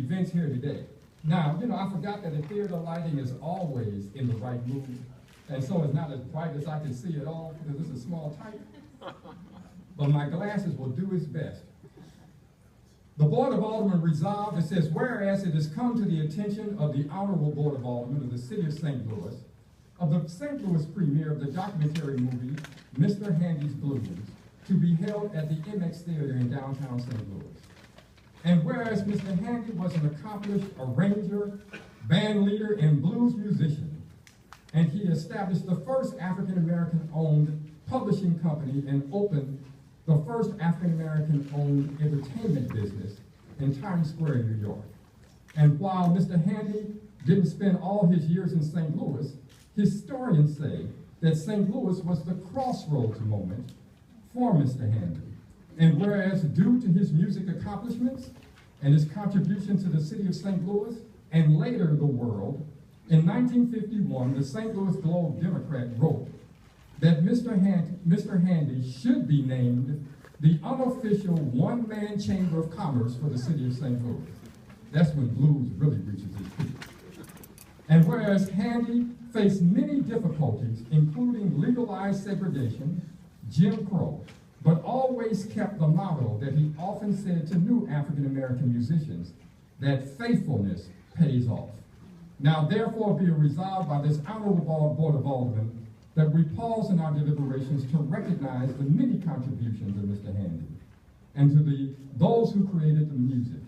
events here today. Now, you know, I forgot that the theater lighting is always in the right mood, and so it's not as bright as I can see it all because this is small type. But my glasses will do its best. The Board of Aldermen resolved, it says, whereas it has come to the attention of the Honorable Board of Aldermen of the City of St. Louis, of the St. Louis premiere of the documentary movie, Mr. Handy's Blues, to be held at the MX Theater in downtown St. Louis. And whereas Mr. Handy was an accomplished arranger, band leader, and blues musician, and he established the first African-American owned publishing company and opened the first African-American-owned entertainment business in Times Square, New York. And while Mr. Handy didn't spend all his years in St. Louis, historians say that St. Louis was the crossroads moment for Mr. Handy. And whereas due to his music accomplishments and his contribution to the city of St. Louis and later the world, in 1951, the St. Louis Globe-Democrat wrote that Mr. Handy should be named the unofficial one-man chamber of commerce for the city of St. Louis. That's when blues really reaches its peak. And whereas Handy faced many difficulties, including legalized segregation, Jim Crow, but always kept the motto that he often said to new African-American musicians, that faithfulness pays off. Now, therefore, be it resolved by this Honorable Board of Aldermen that we pause in our deliberations to recognize the many contributions of Mr. Handy and to those who created the music,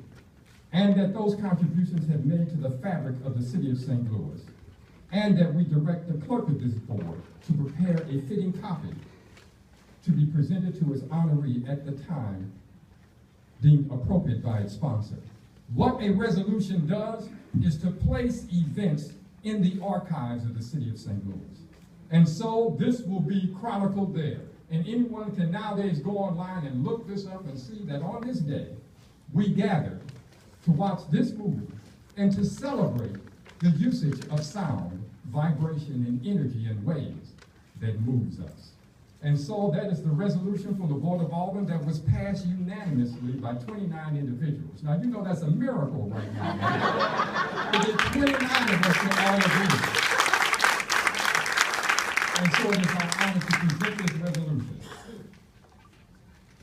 and that those contributions have made to the fabric of the city of St. Louis, and that we direct the clerk of this board to prepare a fitting copy to be presented to its honoree at the time deemed appropriate by its sponsor. What a resolution does is to place events in the archives of the city of St. Louis. And so this will be chronicled there. And anyone can nowadays go online and look this up and see that on this day, we gathered to watch this movie and to celebrate the usage of sound, vibration, and energy in ways that moves us. And so that is the resolution from the Board of Aldermen that was passed unanimously by 29 individuals. Now, you know that's a miracle right now. Right? It is 29 of us that all agree. And so it is my honor to present this resolution.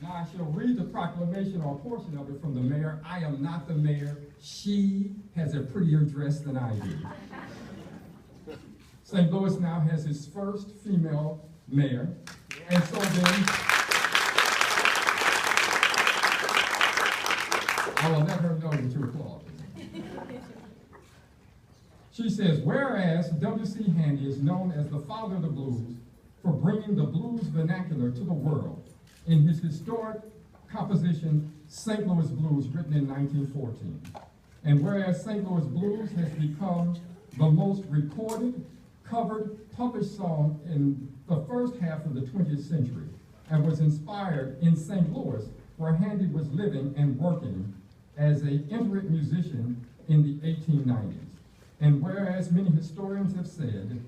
Now, I shall read the proclamation or a portion of it from the mayor. I am not the mayor. She has a prettier dress than I do. St. Louis now has its first female mayor. And so then, I will let her know that you applaud. She says, whereas W.C. Handy is known as the father of the blues for bringing the blues vernacular to the world in his historic composition, St. Louis Blues, written in 1914. And whereas St. Louis Blues has become the most recorded, covered, published song in the first half of the 20th century and was inspired in St. Louis, where Handy was living and working as an itinerant musician in the 1890s. And whereas many historians have said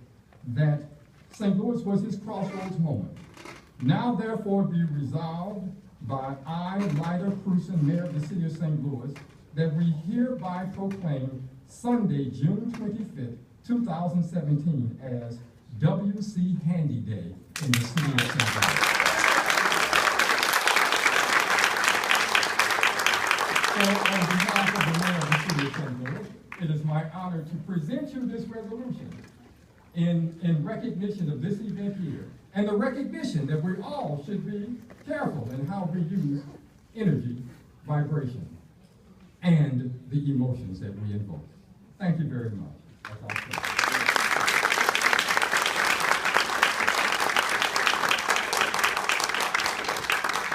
that St. Louis was his crossroads moment, now therefore be resolved by I, Lyda Cruson, Mayor of the City of St. Louis, that we hereby proclaim Sunday, June 25th, 2017 as W.C. Handy Day in the city of St. Louis. So on behalf of the mayor of the city of St. Louis, it is my honor to present you this resolution in recognition of this event here, and the recognition that we all should be careful in how we use energy, vibration, and the emotions that we invoke. Thank you very much. That's all.